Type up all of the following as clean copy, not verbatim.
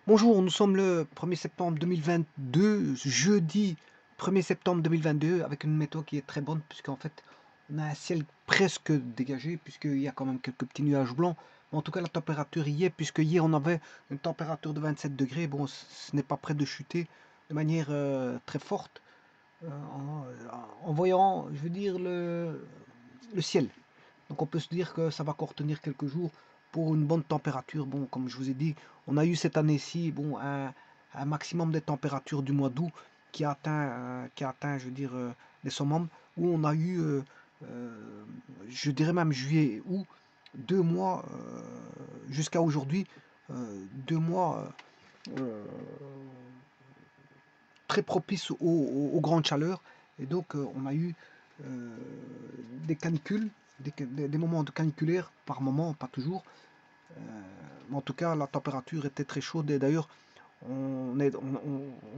Bonjour, nous sommes le 1er septembre 2022, jeudi 1er septembre 2022, avec une météo qui est très bonne, puisqu'en fait, on a un ciel presque dégagé, puisqu'il y a quand même quelques petits nuages blancs. Mais en tout cas, la température y est, puisque hier, on avait une température de 27 degrés. Bon, ce n'est pas près de chuter de manière très forte, en voyant, je veux dire, le ciel. Donc on peut se dire que ça va encore tenir quelques jours pour une bonne température. Bon, comme je vous ai dit, on a eu cette année-ci bon, un maximum de température du mois d'août qui a atteint, je veux dire, les summums, où on a eu, je dirais même juillet, août, 2 mois jusqu'à aujourd'hui, 2 mois très propices aux grandes chaleurs. Et donc on a eu des canicules, des moments de caniculaires par moment, pas toujours. Mais en tout cas, la température était très chaude et d'ailleurs, on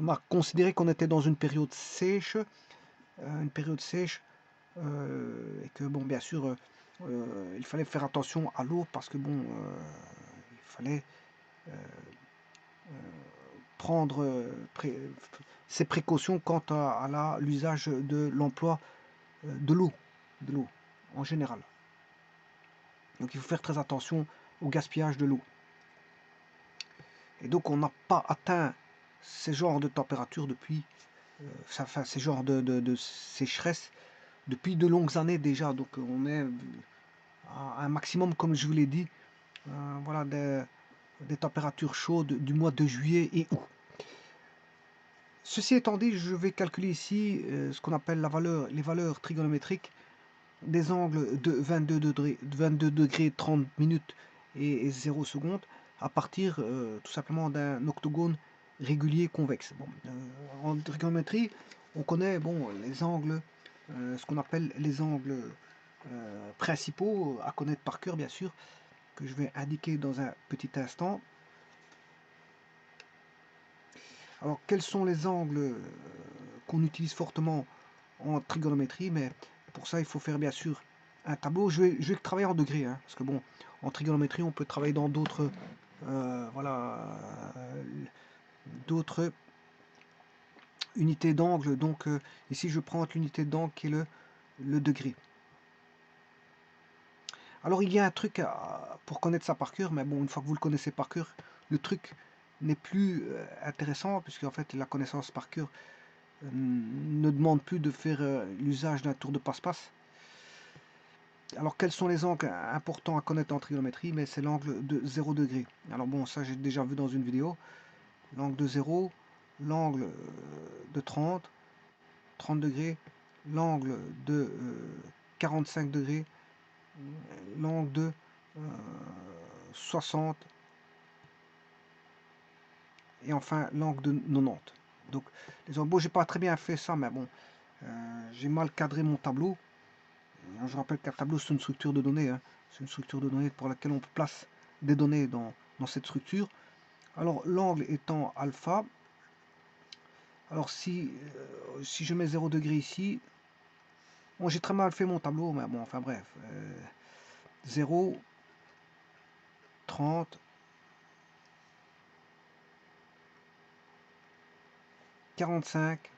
a considéré qu'on était dans une période sèche, et que bon, bien sûr, il fallait faire attention à l'eau parce que bon, il fallait prendre ses précautions quant à l'usage de l'emploi de l'eau en général. Donc il faut faire très attention au gaspillage de l'eau. Et donc on n'a pas atteint ces genres de températures depuis, enfin ces genres de sécheresse depuis de longues années déjà. Donc on est à un maximum, comme je vous l'ai dit, voilà, des températures chaudes du mois de juillet et août. Ceci étant dit, je vais calculer ici ce qu'on appelle les valeurs trigonométriques des angles de 22 degrés 30 minutes et 0 secondes à partir tout simplement d'un octogone régulier convexe. Bon, en trigonométrie, on connaît bon, les angles, ce qu'on appelle les angles principaux à connaître par cœur, bien sûr, que je vais indiquer dans un petit instant. Alors, quels sont les angles qu'on utilise fortement en trigonométrie? Mais pour ça, il faut faire bien sûr un tableau. Je vais travailler en degrés, hein, parce que bon, en trigonométrie, on peut travailler dans d'autres, voilà, d'autres unités d'angle. Donc ici, je prends l'unité d'angle qui est le degré. Alors, il y a un truc pour connaître ça par cœur, mais bon, une fois que vous le connaissez par cœur, le truc n'est plus intéressant, puisque en fait, la connaissance par cœur ne demande plus de faire l'usage d'un tour de passe-passe. Alors quels sont les angles importants à connaître en trigonométrie? Mais c'est l'angle de 0 degré. Alors bon, ça j'ai déjà vu dans une vidéo. L'angle de 0, l'angle de 30 degrés, l'angle de 45 degrés, l'angle de 60 et enfin l'angle de 90. Donc les angles, bon, j'ai pas très bien fait ça, mais bon, j'ai mal cadré mon tableau. Je rappelle qu'un tableau, c'est une structure de données. Hein. C'est une structure de données pour laquelle on place des données dans cette structure. Alors, l'angle étant alpha, alors si je mets 0 degré ici, bon, j'ai très mal fait mon tableau, mais bon, enfin bref. 0, 30, 45,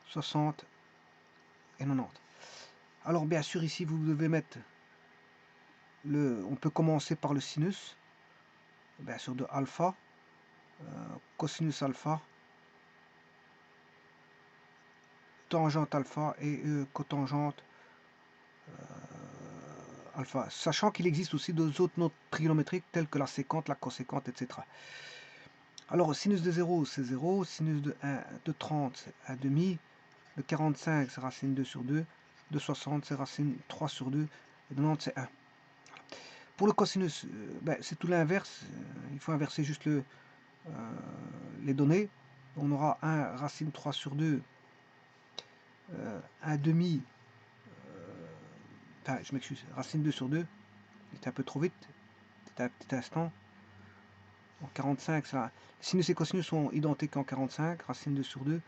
60 et 90. Alors, bien sûr, ici, vous devez mettre on peut commencer par le sinus, bien sûr, de alpha, cosinus alpha, tangente alpha et cotangente alpha, sachant qu'il existe aussi deux autres notes trigonométriques telles que la sécante, la coséquente, etc. Alors, sinus de 0, c'est 0, sinus de 1, de 30, c'est 1 demi, de 45, c'est racine 2 sur 2, de 60, c'est racine 3 sur 2, et de 90, c'est 1. Pour le cosinus, c'est tout l'inverse, il faut inverser juste les données. On aura 1 racine 3 sur 2, 1 demi, enfin je m'excuse, racine 2 sur 2, c'était un peu trop vite, c'était un petit instant. En 45, ça, sinus et cosinus sont identiques en 45, racine 2 sur 2.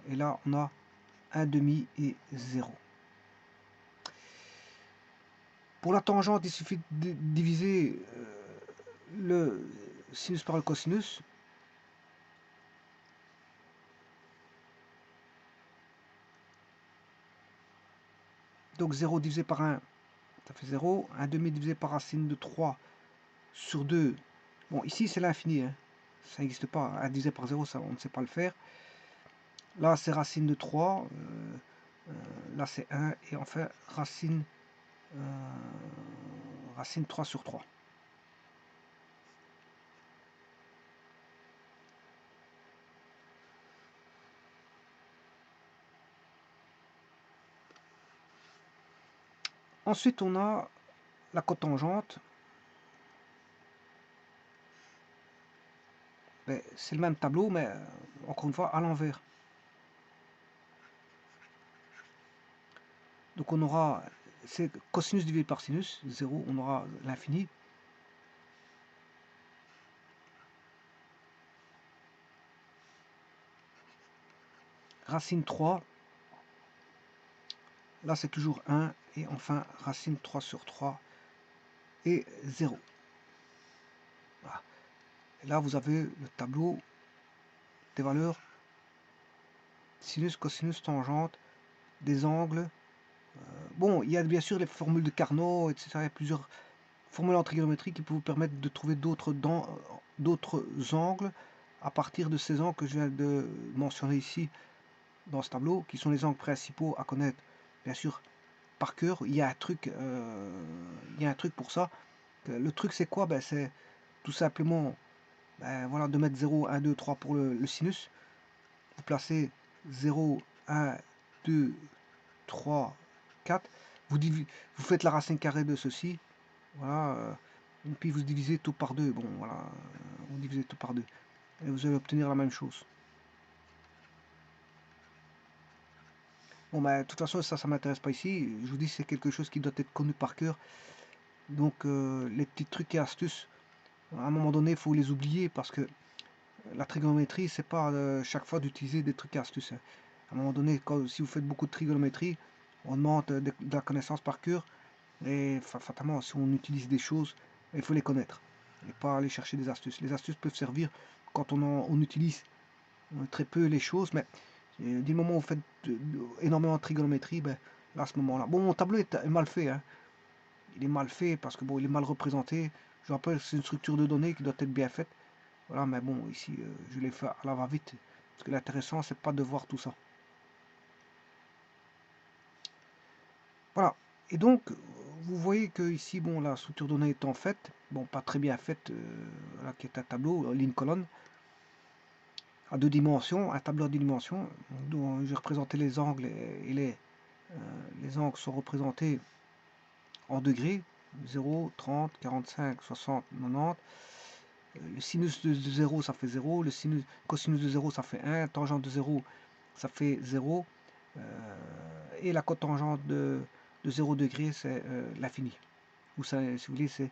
Et là, on a 1 demi et 0. Pour la tangente, il suffit de diviser le sinus par le cosinus. Donc 0 divisé par 1, ça fait 0. 1 demi divisé par racine de 3 sur 2. Bon, ici c'est l'infini, hein. Ça n'existe pas. 1 divisé par 0, ça, on ne sait pas le faire. Là, c'est racine de 3. Là, c'est 1. Et enfin, racine 3 sur 3. Ensuite, on a la cotangente. Ben, c'est le même tableau, mais encore une fois, à l'envers. Donc on aura, c'est cosinus divisé par sinus, 0, on aura l'infini. Racine 3, là c'est toujours 1, et enfin racine 3 sur 3 et 0. Voilà. Et là vous avez le tableau des valeurs sinus, cosinus, tangente, des angles. Bon, il y a bien sûr les formules de Carnot, etc. Il y a plusieurs formules en trigonométrie qui peuvent vous permettre de trouver d'autres angles à partir de ces angles que je viens de mentionner ici dans ce tableau, qui sont les angles principaux à connaître, bien sûr, par cœur. Il y a un truc pour ça. Le truc, c'est quoi? Ben, c'est tout simplement voilà, de mettre 0, 1, 2, 3 pour le sinus. Vous placez 0, 1, 2, 3, 4. Vous faites la racine carrée de ceci. Voilà. Et puis vous divisez tout par 2. Bon, voilà. Vous divisez tout par 2. Et vous allez obtenir la même chose. Bon, ben, de toute façon, ça m'intéresse pas ici. Je vous dis, c'est quelque chose qui doit être connu par cœur. Donc, les petits trucs et astuces, à un moment donné, il faut les oublier parce que la trigonométrie, c'est pas chaque fois d'utiliser des trucs et astuces. À un moment donné, si vous faites beaucoup de trigonométrie, on demande de la connaissance par cœur. Et fatalement, si on utilise des choses, il faut les connaître. Et pas aller chercher des astuces. Les astuces peuvent servir quand on utilise très peu les choses, mais du moment où vous faites énormément de trigonométrie, ben, là, à ce moment-là. Bon, mon tableau est mal fait, hein. Il est mal fait parce que bon, il est mal représenté. Je rappelle que c'est une structure de données qui doit être bien faite. Voilà, mais bon, ici, je l'ai fait à la va-vite. Parce que l'intéressant, c'est pas de voir tout ça. Voilà. Et donc, vous voyez que ici, bon, la structure de données étant faite, bon, pas très bien faite, là, qui est un tableau, ligne-colonne, à 2 dimensions, un tableau à 2 dimensions, dont j'ai représenté les angles et les angles sont représentés en degrés, 0, 30, 45, 60, 90. Le sinus de 0, ça fait 0. Le cosinus de 0, ça fait 1. Tangente de 0, ça fait 0. Et la cotangente de 0 degré, c'est l'infini. Ou ça, si vous voulez, c'est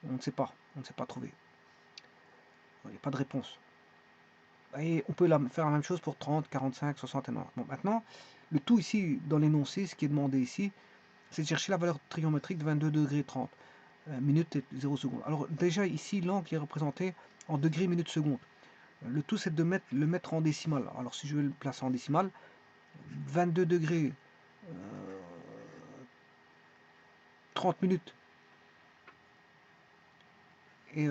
on ne sait pas. On ne sait pas trouver. Il n'y a pas de réponse. Et on peut faire la même chose pour 30, 45, 60 et 90. Bon, maintenant, le tout ici, dans l'énoncé, ce qui est demandé ici, c'est de chercher la valeur trigonométrique de 22 degrés 30 minutes et 0 secondes. Alors déjà ici, l'angle est représenté en degrés, minutes, secondes. Le tout, c'est de le mettre en décimale. Alors si je veux le placer en décimale, 22 degrés 30 minutes et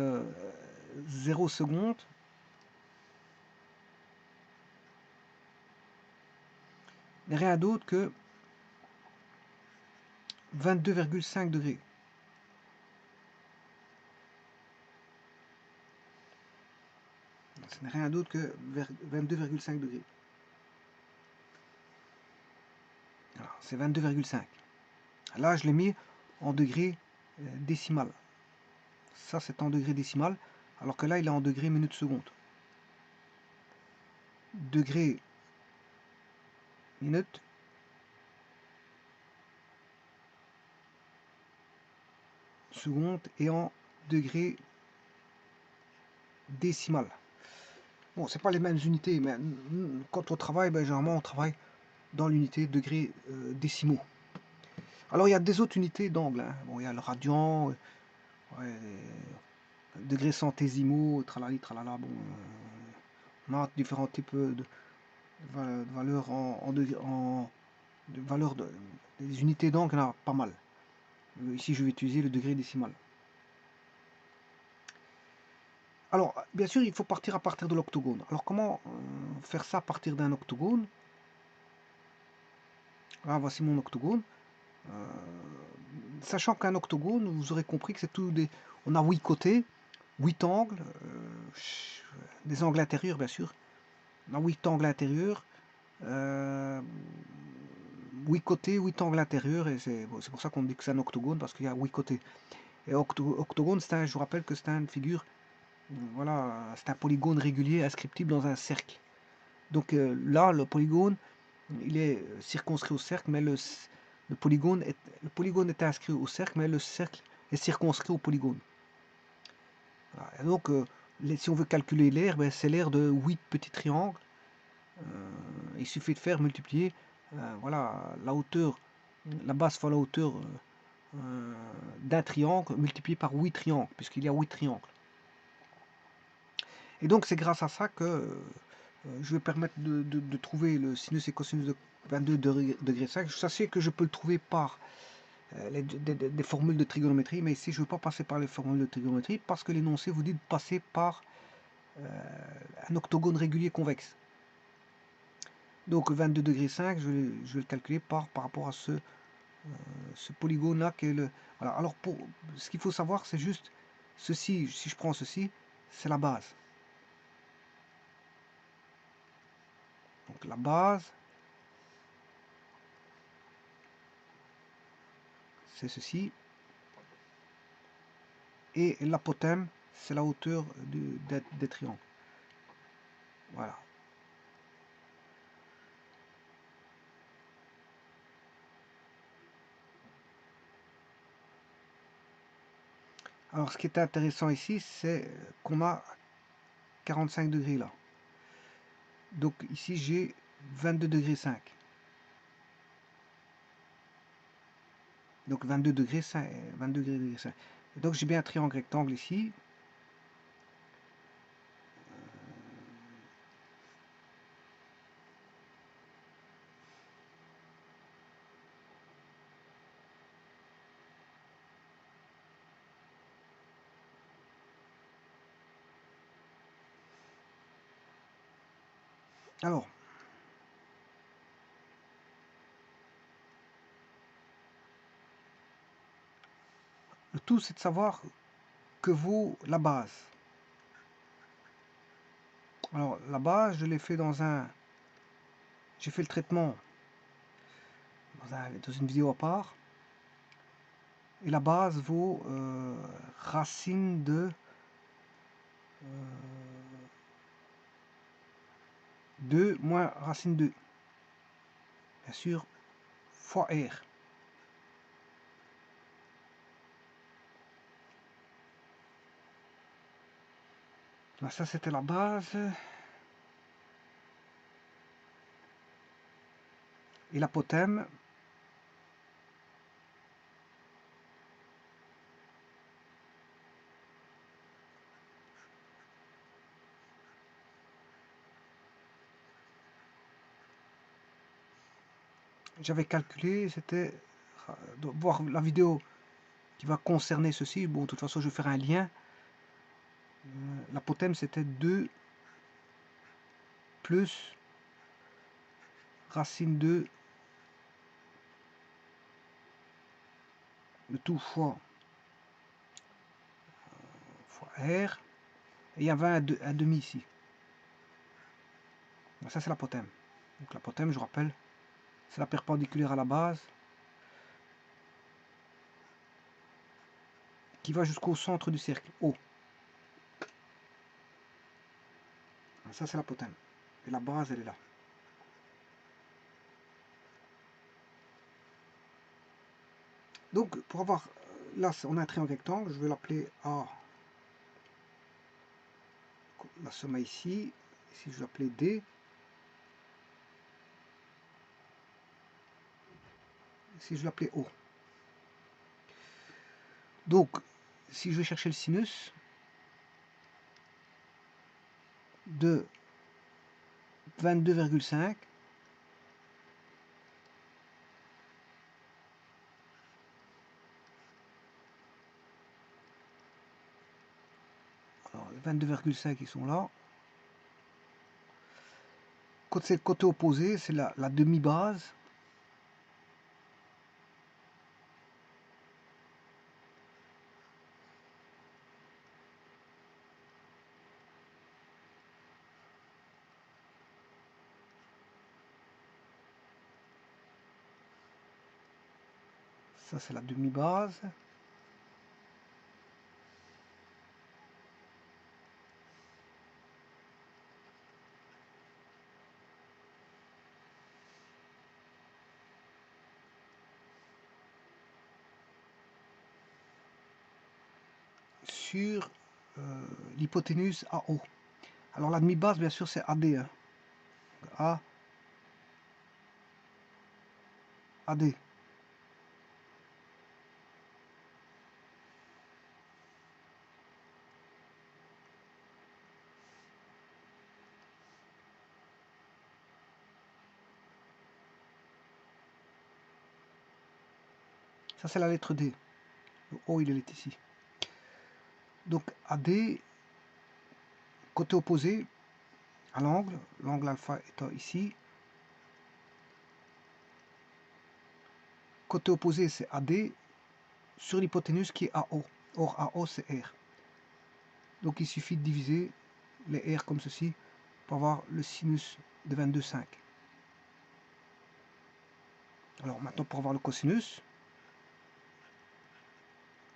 0 secondes, n'est rien d'autre que 22,5 degrés. Ce n'est rien d'autre que 22,5 degrés. C'est 22,5. Là, je l'ai mis en degrés décimal. Ça, c'est en degrés décimal, alors que là, il est en degrés minutes secondes. Degrés minutes secondes et en degrés décimal. Bon, c'est pas les mêmes unités, mais quand on travaille, généralement on travaille dans l'unité degrés décimaux. Alors il y a des autres unités d'angle, hein. Bon, il y a le radian, ouais, degrés centésimaux, tralali, tralala. Bon, on a différents types de valeurs de valeurs des unités d'angle, il y en a pas mal. Ici, je vais utiliser le degré décimal. Alors, bien sûr, il faut partir à partir de l'octogone. Alors, comment faire ça à partir d'un octogone? Là, voici mon octogone. Sachant qu'un octogone, vous aurez compris que c'est tout des... On a 8 côtés, 8 angles, des angles intérieurs, bien sûr. On a 8 angles intérieurs, 8 côtés, 8 angles intérieurs, et c'est bon, pour ça qu'on dit que c'est un octogone, parce qu'il y a 8 côtés. Et octogone, je vous rappelle que c'est une figure, voilà, c'est un polygone régulier inscriptible dans un cercle. Donc là, le polygone, il est circonscrit au cercle, mais le polygone est inscrit au cercle, mais le cercle est circonscrit au polygone. Voilà. Et donc, si on veut calculer l'aire, ben, c'est l'aire de 8 petits triangles. Il suffit de faire multiplier voilà, la hauteur, la base fois la hauteur d'un triangle multiplié par 8 triangles, puisqu'il y a 8 triangles. Et donc c'est grâce à ça que je vais permettre de trouver le sinus et cosinus de 22 degrés 5. Sachez que je peux le trouver par des formules de trigonométrie, mais ici je ne veux pas passer par les formules de trigonométrie parce que l'énoncé vous dit de passer par un octogone régulier convexe. Donc 22 degrés 5, je vais le calculer par rapport à ce polygone là qui est le... Voilà. Alors ce qu'il faut savoir, c'est juste ceci, si je prends ceci, c'est la base. Donc la base, c'est ceci. Et l'apothème, c'est la hauteur des triangles. Voilà. Alors ce qui est intéressant ici, c'est qu'on a 45 degrés là. Donc ici j'ai 22 degrés 5. Donc 22 degrés 5. 22 degrés 5. Et donc j'ai bien un triangle rectangle ici. Alors, le tout c'est de savoir que vaut la base. Alors la base, je l'ai fait dans un... J'ai fait le traitement dans une vidéo à part. Et la base vaut racine de 2 moins racine 2. Bien sûr, fois R. Là, ça, c'était la base. Et l'apothème, j'avais calculé, c'était de voir la vidéo qui va concerner ceci. Bon, de toute façon, je vais faire un lien. L'apothème, c'était 2 plus racine 2, le tout fois R. Et il y avait un demi ici. Donc ça, c'est l'apothème. Donc l'apothème, je rappelle, c'est la perpendiculaire à la base qui va jusqu'au centre du cercle, O. Ça, c'est l'apothème. Et la base, elle est là. Donc, pour avoir... Là, on a un triangle rectangle. Je vais l'appeler A. La somme ici. Ici, je vais l'appeler D. Ici, je vais l'appeler O. Donc, si je vais chercher le sinus de 22,5, alors 22,5 ils sont là. C'est le côté opposé, c'est la demi-base. Ça, c'est la demi-base. Sur l'hypoténuse AO. Alors la demi-base, bien sûr, c'est AD. Hein. AD. Ça, c'est la lettre D. Le O, il est ici. Donc AD, côté opposé à l'angle alpha étant ici. Côté opposé, c'est AD sur l'hypoténuse qui est AO. Or, AO, c'est R. Donc, il suffit de diviser les R comme ceci pour avoir le sinus de 22,5. Alors, maintenant, pour avoir le cosinus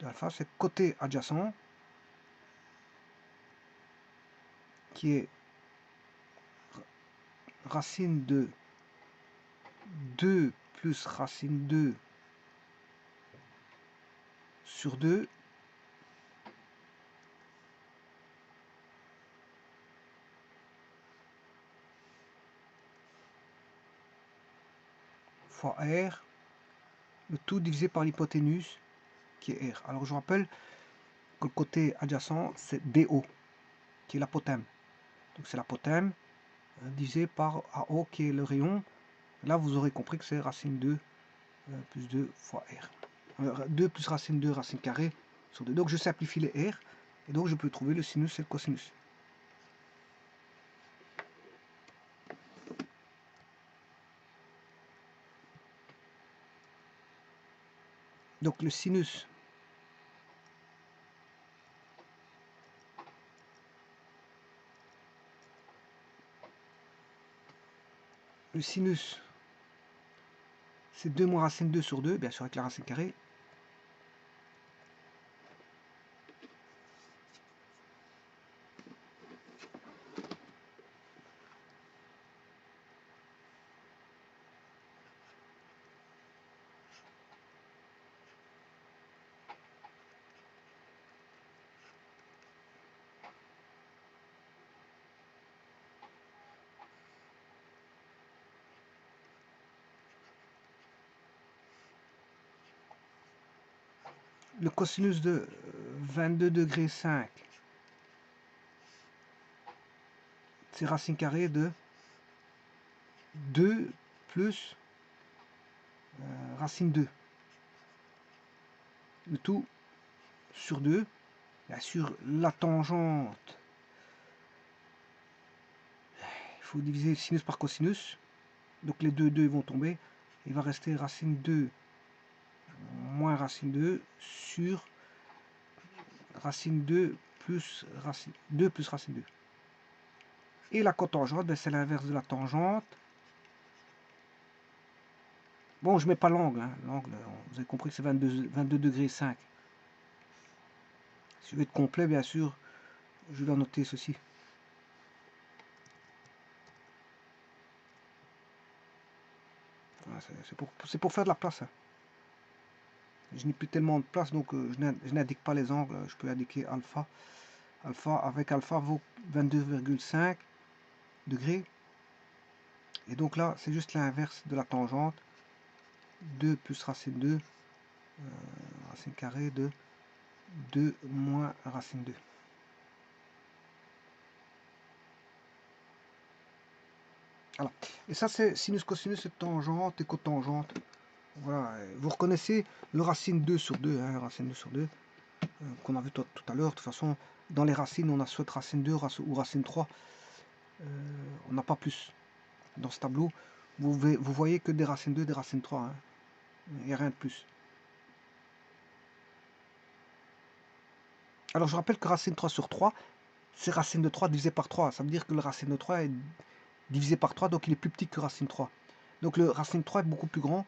de alpha, c'est côté adjacent qui est racine de 2 plus racine 2 sur 2 fois R, le tout divisé par l'hypoténuse qui est R. Alors je rappelle que le côté adjacent c'est DO qui est l'apothème. Donc c'est l'apothème divisé par AO qui est le rayon. Là vous aurez compris que c'est racine 2 plus 2 fois R. 2 plus racine 2 racine carrée sur 2. Donc je simplifie les R et donc je peux trouver le sinus et le cosinus. Donc le sinus c'est 2 moins racine 2 sur 2, bien sûr avec la racine carrée. Le cosinus de 22 degrés 5, c'est racine carrée de 2 plus racine 2. Le tout sur 2. Bien sûr, la tangente, il faut diviser le sinus par cosinus. Donc les deux vont tomber. Il va rester racine 2 moins racine 2 sur racine 2 plus racine 2 plus racine 2. Et la cotangente, ben c'est l'inverse de la tangente. Bon, je mets pas l'angle. Hein. L'angle, vous avez compris que c'est 22 degrés 5. Si je veux être complet, bien sûr, je dois noter ceci. Voilà, c'est pour faire de la place. Hein. Je n'ai plus tellement de place, donc je n'indique pas les angles. Je peux indiquer alpha. Alpha avec alpha vaut 22,5 degrés. Et donc là, c'est juste l'inverse de la tangente. 2 plus racine 2, racine carrée de 2 moins racine 2. Voilà. Et ça, c'est sinus, cosinus, tangente et cotangente. Voilà. Vous reconnaissez le racine 2 sur 2, hein, racine 2 sur 2, qu'on a vu tout à l'heure. De toute façon, dans les racines, on a soit racine 2 ou racine 3. On n'a pas plus. Dans ce tableau, vous voyez que des racines 2, des racines 3. Hein. Il n'y a rien de plus. Alors, je rappelle que racine 3 sur 3, c'est racine de 3 divisé par 3. Ça veut dire que le racine de 3 est divisé par 3, donc il est plus petit que racine 3. Donc le racine 3 est beaucoup plus grand.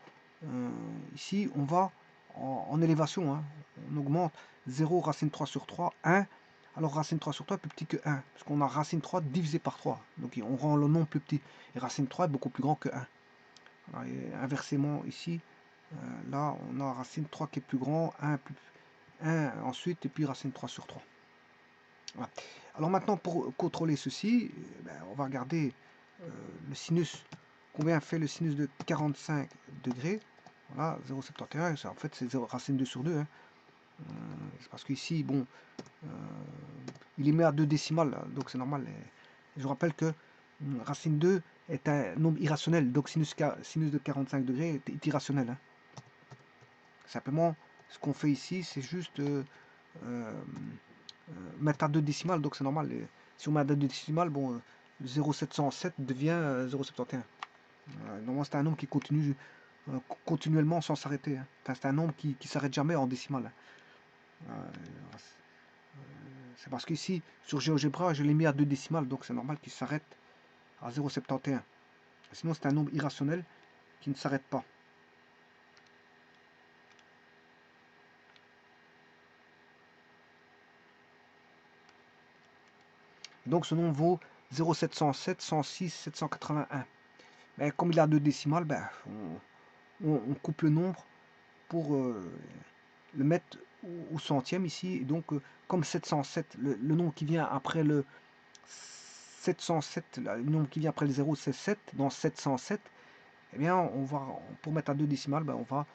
Ici, on va en élévation. Hein. On augmente 0, racine 3 sur 3, 1. Alors racine 3 sur 3 est plus petit que 1, parce qu'on a racine 3 divisé par 3. Donc on rend le nombre plus petit. Et racine 3 est beaucoup plus grand que 1. Voilà, et inversement, ici, là, on a racine 3 qui est plus grand, 1 ensuite, et puis racine 3 sur 3. Voilà. Alors maintenant, pour contrôler ceci, on va regarder le sinus. Combien fait le sinus de 45 degrés? Voilà, 0,71. En fait, c'est racine 2 sur 2. Hein. C'est parce qu'ici, bon, il est mis à 2 décimales, donc c'est normal. Et je rappelle que racine 2 est un nombre irrationnel, donc sinus de 45 degrés est irrationnel. Hein. Simplement, ce qu'on fait ici, c'est juste mettre à 2 décimales, donc c'est normal. Et si on met à 2 décimales, bon, 0,707 devient 0,71. Normalement, c'est un nombre qui continue continuellement sans s'arrêter. Hein. Enfin, c'est un nombre qui ne s'arrête jamais en décimale. C'est parce qu'ici, sur GeoGebra, je l'ai mis à 2 décimales, donc c'est normal qu'il s'arrête à 0,71. Sinon, c'est un nombre irrationnel qui ne s'arrête pas. Donc ce nombre vaut 0,707, 106, 781. Mais comme il a 2 décimales, on coupe le nombre pour le mettre au centième ici. Et donc, comme 707, le nombre qui vient après le 707, le nombre qui vient après le 0, c'est 7. Dans 707, eh bien, on va, pour mettre à 2 décimales, on va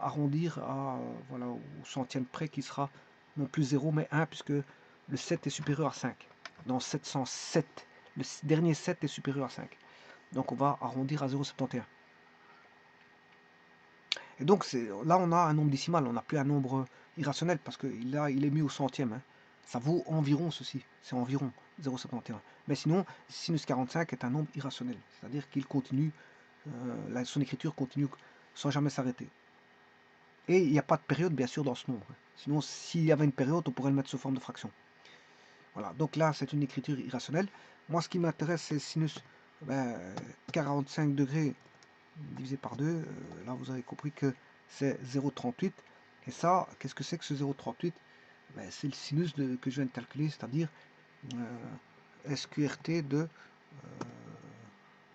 arrondir à, voilà, au centième près qui sera non plus 0, mais 1, puisque le 7 est supérieur à 5. Dans 707, le dernier 7 est supérieur à 5. Donc, on va arrondir à 0,71. Et donc là, on a un nombre décimal, on n'a plus un nombre irrationnel, parce qu'il il est mis au centième. Hein. Ça vaut environ ceci, c'est environ 0,71. Mais sinon, sinus 45 est un nombre irrationnel, c'est-à-dire qu'il continue, son écriture continue sans jamais s'arrêter. Et il n'y a pas de période, bien sûr, dans ce nombre. Sinon, s'il y avait une période, on pourrait le mettre sous forme de fraction. Voilà, donc là, c'est une écriture irrationnelle. Moi, ce qui m'intéresse, c'est sinus 45 degrés divisé par 2, là vous avez compris que c'est 0,38. Et ça, qu'est-ce que c'est que ce 0,38? C'est le sinus que je viens de calculer, c'est-à-dire SQRT de...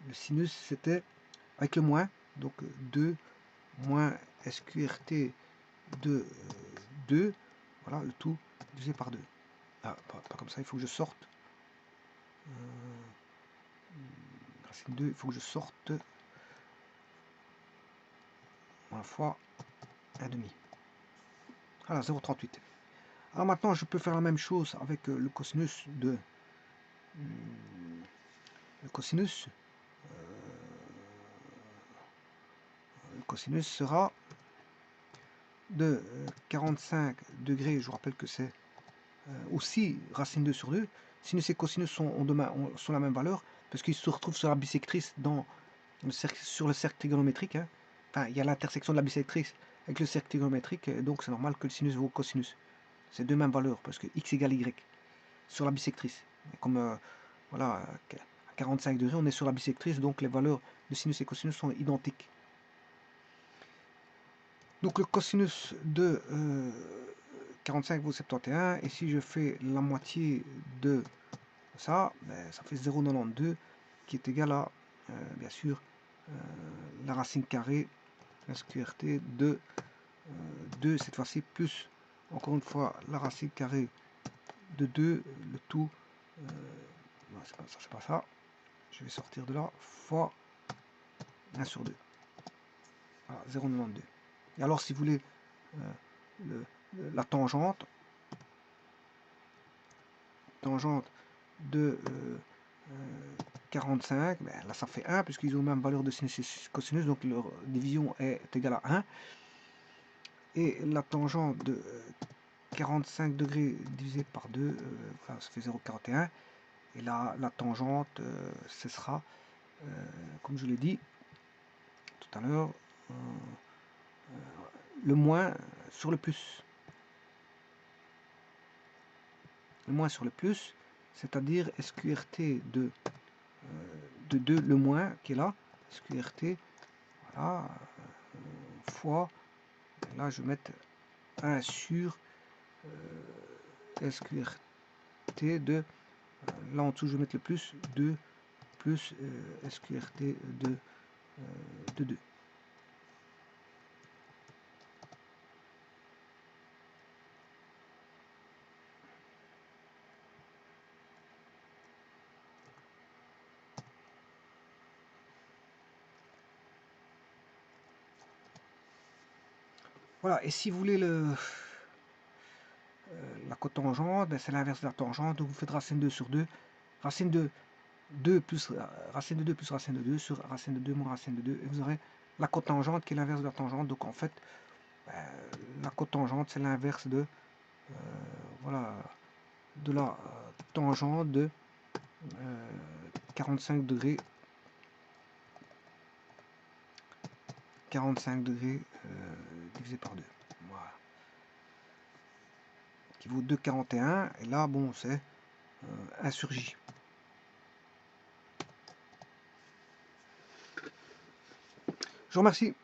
le sinus, c'était avec le moins, donc 2 moins SQRT de 2, voilà, le tout divisé par 2. Ah, pas comme ça, il faut que je sorte. Racine 2, il faut que je sorte fois 1,5. Voilà, 0,38. Alors maintenant, je peux faire la même chose avec le cosinus de... le cosinus. Le cosinus sera de 45 degrés. Je vous rappelle que c'est aussi racine 2 sur 2. Sinus et cosinus sont la même valeur, parce qu'ils se retrouvent sur la bisectrice sur le cercle trigonométrique. Hein. Enfin, il y a l'intersection de la bisectrice avec le cercle trigonométrique, et donc c'est normal que le sinus vaut cosinus. C'est deux mêmes valeurs, parce que x égale y sur la bisectrice. Et comme voilà, à 45 degrés, on est sur la bisectrice, donc les valeurs de sinus et cosinus sont identiques. Donc le cosinus de 45 vaut 71, et si je fais la moitié de ça, ça fait 0,92, qui est égal à, bien sûr, la racine carrée, la SQRT de 2, cette fois-ci, plus, encore une fois, la racine carrée de 2, le tout, non, c'est pas ça, je vais sortir de là, fois 1 sur 2, voilà, 0,92. Et alors, si vous voulez la tangente, tangente de 45, ben là ça fait 1 puisqu'ils ont la même valeur de sinus et cosinus, donc leur division est égale à 1. Et la tangente de 45 degrés divisé par 2, enfin, ça fait 0,41. Et là, la tangente, ce sera, comme je l'ai dit tout à l'heure, le moins sur le plus. Le moins sur le plus, c'est-à-dire SQRT de 2, le moins qui est là, SQRT, voilà, fois, là je vais mettre 1 sur SQRT de, là en dessous je vais mettre le plus, 2 plus SQRT de 2. Voilà, et si vous voulez la cotangente, ben c'est l'inverse de la tangente, donc vous faites racine 2 sur 2, racine de 2 plus racine de 2 plus racine de 2 sur racine de 2 moins racine de 2, et vous aurez la cotangente qui est l'inverse de la tangente. Donc en fait, la cotangente c'est l'inverse de voilà, de la tangente de 45 degrés 45 degrés divisé par 2. Voilà. Qui vaut 2,41. Et là, bon, c'est 1 sur J. Je vous remercie.